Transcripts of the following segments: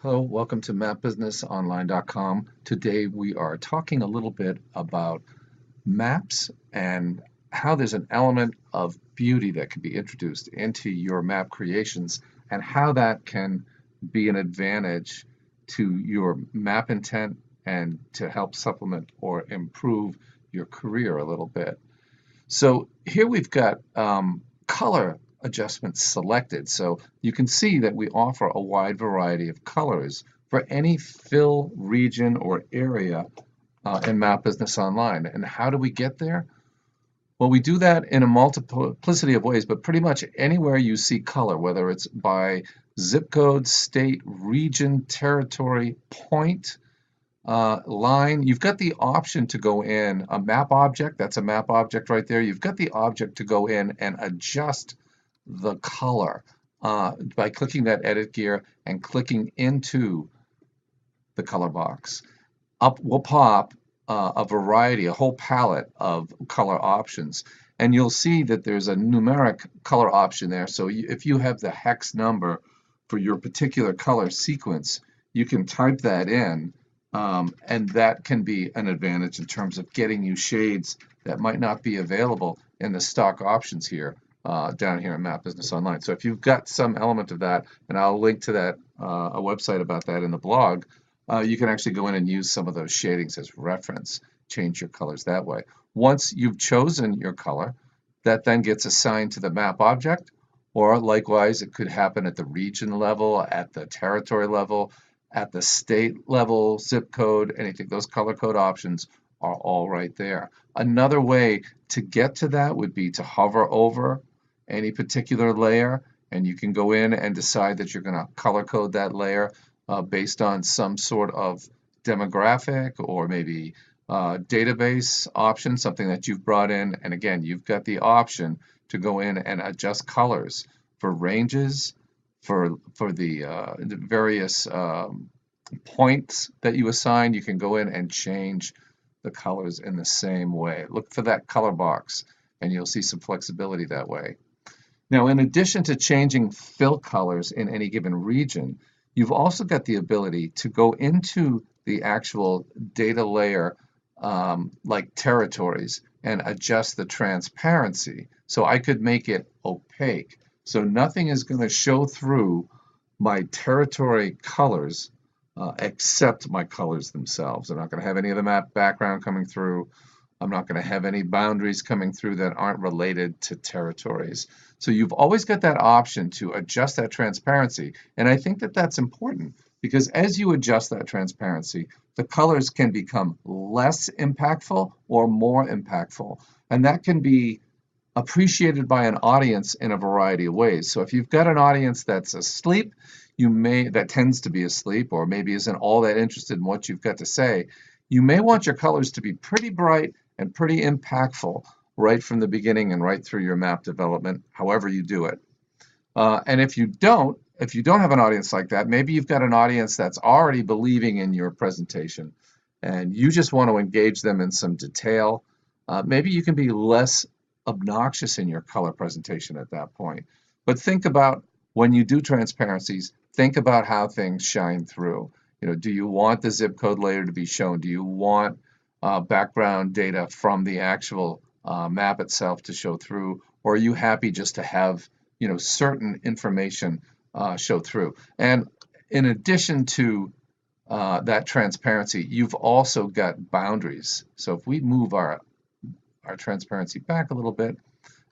Hello, welcome to mapbusinessonline.com. Today we are talking a little bit about maps and how there's an element of beauty that can be introduced into your map creations and how that can be an advantage to your map intent and to help supplement or improve your career a little bit. So here we've got color adjustments selected. So you can see that we offer a wide variety of colors for any fill, region, or area in Map Business Online. And how do we get there? Well, we do that in a multiplicity of ways, but pretty much anywhere you see color, whether it's by zip code, state, region, territory, point, line, you've got the option to go in a map object. That's a map object right there. You've got the object to go in and adjust the color by clicking that edit gear and clicking into the color box. Up will pop a variety, a whole palette of color options. And you'll see that there's a numeric color option there. So if you have the hex number for your particular color sequence, you can type that in. And that can be an advantage in terms of getting you shades that might not be available in the stock options here down here in Map Business Online. So if you've got some element of that, and I'll link to that a website about that in the blog, you can actually go in and use some of those shadings as reference, change your colors that way. Once you've chosen your color, that then gets assigned to the map object, or likewise, it could happen at the region level, at the territory level, at the state level, zip code, anything. Those color code options are all right there. Another way to get to that would be to hover over any particular layer, and you can go in and decide that you're going to color code that layer based on some sort of demographic or maybe database option, something that you've brought in. And again, you've got the option to go in and adjust colors for ranges, for the various points that you assign. You can go in and change the colors in the same way. Look for that color box and you'll see some flexibility that way. Now, in addition to changing fill colors in any given region, you've also got the ability to go into the actual data layer like territories and adjust the transparency. So I could make it opaque. So nothing is going to show through my territory colors except my colors themselves. I'm not going to have any of the map background coming through. I'm not going to have any boundaries coming through that aren't related to territories. So you've always got that option to adjust that transparency. And I think that that's important because as you adjust that transparency, the colors can become less impactful or more impactful. And that can be appreciated by an audience in a variety of ways. So if you've got an audience that's asleep, that tends to be asleep or maybe isn't all that interested in what you've got to say, you may want your colors to be pretty bright and pretty impactful right from the beginning and right through your map development, however you do it. And if you don't have an audience like that, maybe you've got an audience that's already believing in your presentation and you just want to engage them in some detail. Maybe you can be less obnoxious in your color presentation at that point. But think about when you do transparencies, think about how things shine through. Do you want the zip code layer to be shown? Do you want background data from the actual map itself to show through? Or are you happy just to have certain information show through? And in addition to that transparency, you've also got boundaries. So if we move our transparency back a little bit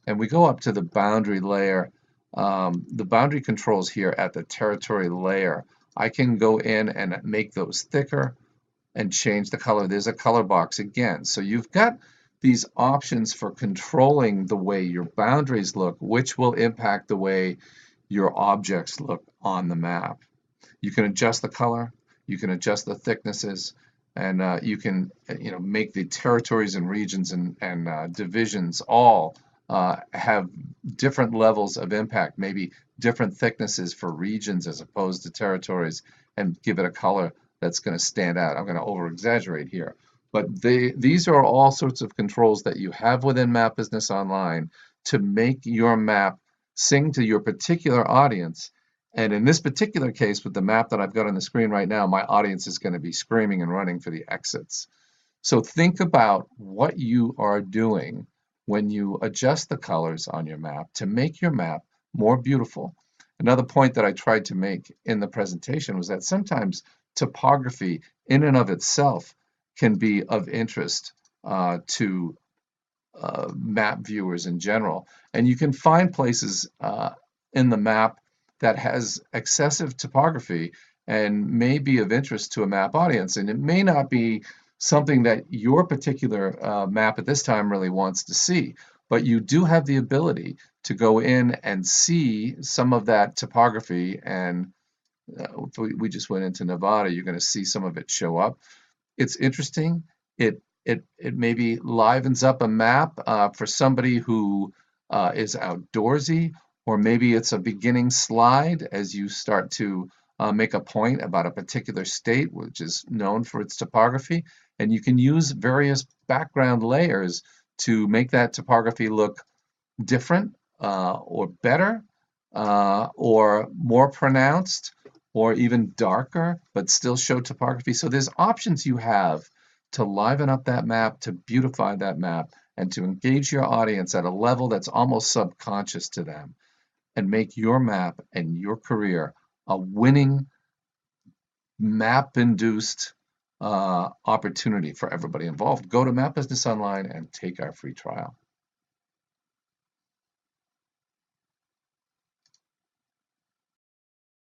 and we go up to the boundary layer, the boundary controls here at the territory layer, I can go in and make those thicker and change the color. There's a color box again. So you've got these options for controlling the way your boundaries look, which will impact the way your objects look on the map. You can adjust the color, you can adjust the thicknesses, and you can make the territories and regions and divisions all have different levels of impact, maybe different thicknesses for regions as opposed to territories, and give it a color that's going to stand out. I'm going to over-exaggerate here. But these are all sorts of controls that you have within Map Business Online to make your map sing to your particular audience And in this particular case, with the map that I've got on the screen right now, my audience is going to be screaming and running for the exits. So think about what you are doing when you adjust the colors on your map to make your map more beautiful. Another point that I tried to make in the presentation was that sometimes topography in and of itself can be of interest to map viewers in general. And you can find places in the map that has excessive topography and may be of interest to a map audience. And it may not be something that your particular map at this time really wants to see, but you do have the ability to go in and see some of that topography. And if we just went into Nevada, you're going to see some of it show up. It's interesting. It maybe livens up a map for somebody who is outdoorsy, or maybe it's a beginning slide as you start to make a point about a particular state which is known for its topography, and you can use various background layers to make that topography look different or better or more pronounced or even darker, but still show topography. So there's options you have to liven up that map, to beautify that map, and to engage your audience at a level that's almost subconscious to them, and make your map and your career a winning map-induced opportunity for everybody involved. Go to Map Business Online and take our free trial.